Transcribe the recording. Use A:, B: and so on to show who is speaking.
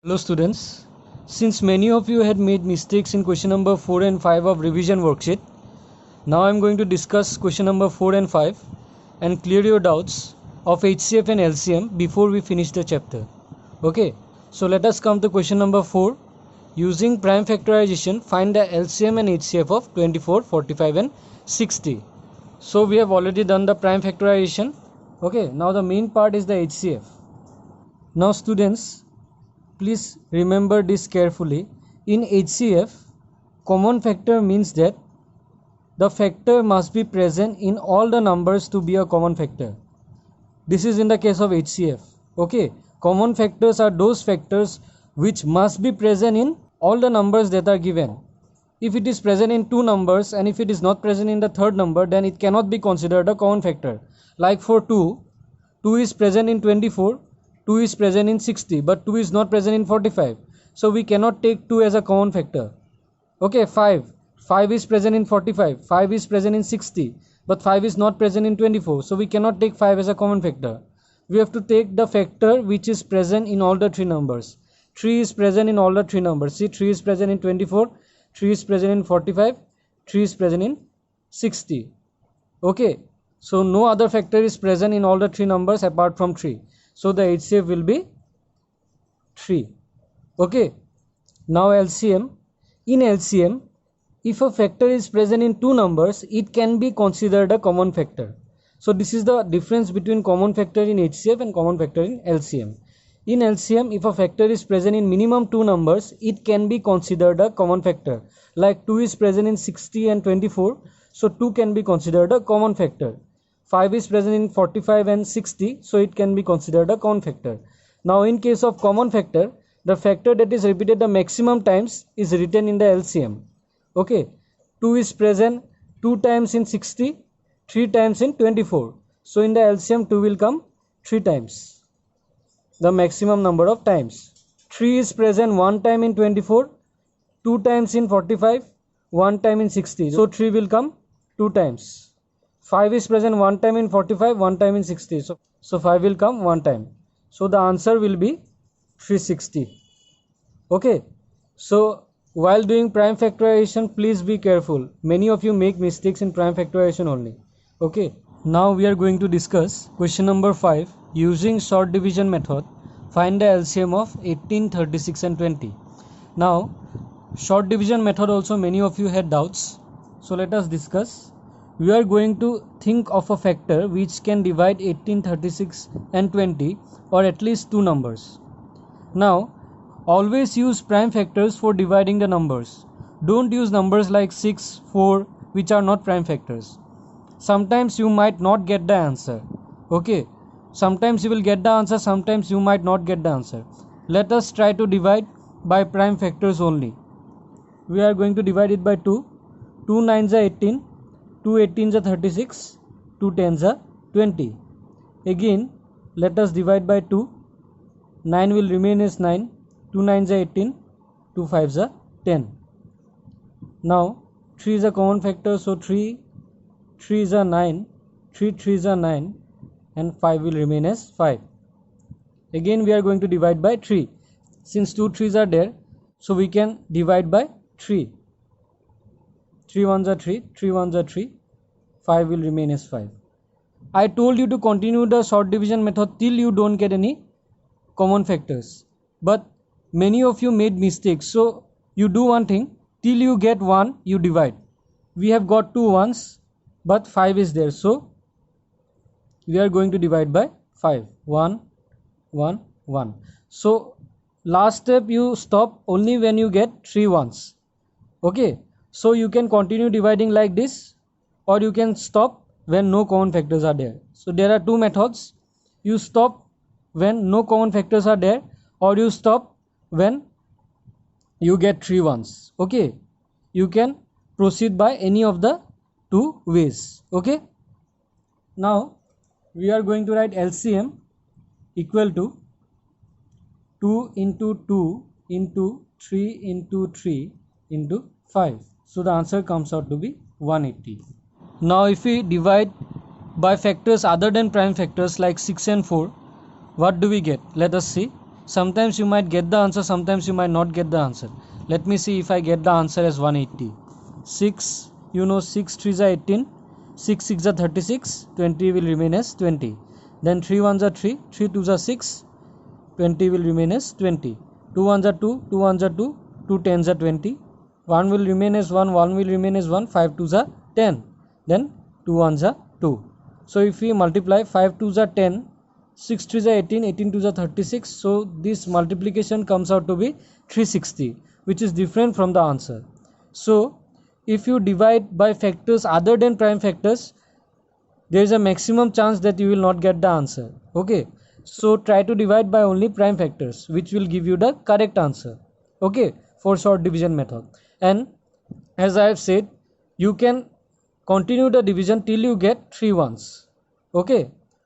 A: Hello students, since many of you had made mistakes in question number 4 and 5 of revision worksheet, now I am going to discuss question number 4 and 5 and clear your doubts of HCF and LCM before we finish the chapter. Okay, so let us come to question number 4. Using prime factorization, find the LCM and HCF of 24, 45 and 60. So we have already done the prime factorization. Okay, now the main part is the HCF. Now students, please remember this carefully. In HCF, common factor means that the factor must be present in all the numbers to be a common factor. This is in the case of HCF. Okay, common factors are those factors which must be present in all the numbers that are given. If it is present in two numbers and if it is not present in the third number, then it cannot be considered a common factor. Like for 2 is present in 24, 2 is present in 60, but 2 is not present in 45. So we cannot take 2 as a common factor. Okay, 5 is present in 45, 5 is present in 60, but 5 is not present in 24. So we cannot take 5 as a common factor. We have to take the factor which is present in all the three numbers. 3 is present in all the three numbers. See, 3 is present in 24, 3 is present in 45, 3 is present in 60. Okay, so no other factor is present in all the three numbers apart from 3. So the HCF will be 3. Okay, now LCM. In LCM, if a factor is present in two numbers, it can be considered a common factor. So this is the difference between common factor in HCF and common factor in LCM. In LCM, if a factor is present in minimum two numbers, it can be considered a common factor. Like 2 is present in 60 and 24, so 2 can be considered a common factor. 5 is present in 45 and 60, so it can be considered a common factor. Now in case of common factor, the factor that is repeated the maximum times is written in the LCM. Okay, 2 is present 2 times in 60, 3 times in 24. So in the LCM 2 will come 3 times, the maximum number of times. 3 is present 1 time in 24, 2 times in 45, 1 time in 60. So 3 will come 2 times. 5 is present 1 time in 45, 1 time in 60. So 5 will come 1 time. So the answer will be 360. Okay. So while doing prime factorization, please be careful. Many of you make mistakes in prime factorization only. Okay. Now we are going to discuss question number 5. Using short division method, find the LCM of 18, 36 and 20. Now short division method also many of you had doubts. So let us discuss. We are going to think of a factor which can divide 18, 36 and 20 or at least two numbers. Now always use prime factors for dividing the numbers. Don't use numbers like 6, 4 which are not prime factors. Sometimes you might not get the answer. Okay, sometimes you will get the answer, sometimes you might not get the answer. Let us try to divide by prime factors only. We are going to divide it by 2. 2 9s are 18, 2 18s are 36, 2 10s are 20. Again let us divide by 2. 9 will remain as 9, 2 9s are 18, 2 5s are 10. Now 3 is a common factor, so 3 3s are 9, 3 3s are 9 and 5 will remain as 5. Again we are going to divide by 3. Since 2 3s are there, so we can divide by 3. 3 1s are 3, 3 1s are 3, 5 will remain as 5. I told you to continue the short division method till you don't get any common factors. But many of you made mistakes. So you do one thing, till you get 1, you divide. We have got 2 1s, but 5 is there. So we are going to divide by 5. 1, 1, 1. So last step you stop only when you get 3 1s. Okay. So you can continue dividing like this, or you can stop when no common factors are there. So there are two methods. You stop when no common factors are there, or you stop when you get 3 1s. Okay. You can proceed by any of the two ways. Okay. Now we are going to write LCM equal to 2 into 2 into 3 into 3 into 5. So the answer comes out to be 180. Now if we divide by factors other than prime factors like 6 and 4, what do we get? Let us see. sometimes you might get the answer, sometimes you might not get the answer. Let me see if I get the answer as 180. 6, you know, 6 3s are 18, 6 6 are 36, 20 will remain as 20. Then 3 1s are 3, 3 2s are 6, 20 will remain as 20. 2 1s are 2, 2 1s are 2, 2 10s are 20. 1 will remain as 1, 1 will remain as 1, 5 2s are 10. Then 2 1s are 2. So if we multiply, 5 2s are 10, 6 3s are 18, 18 2s are 36. So this multiplication comes out to be 360, which is different from the answer. So if you divide by factors other than prime factors, there is a maximum chance that you will not get the answer. Okay, so try to divide by only prime factors, which will give you the correct answer. Okay, for short division method. And as I have said, you can continue the division till you get 3 ones. Okay,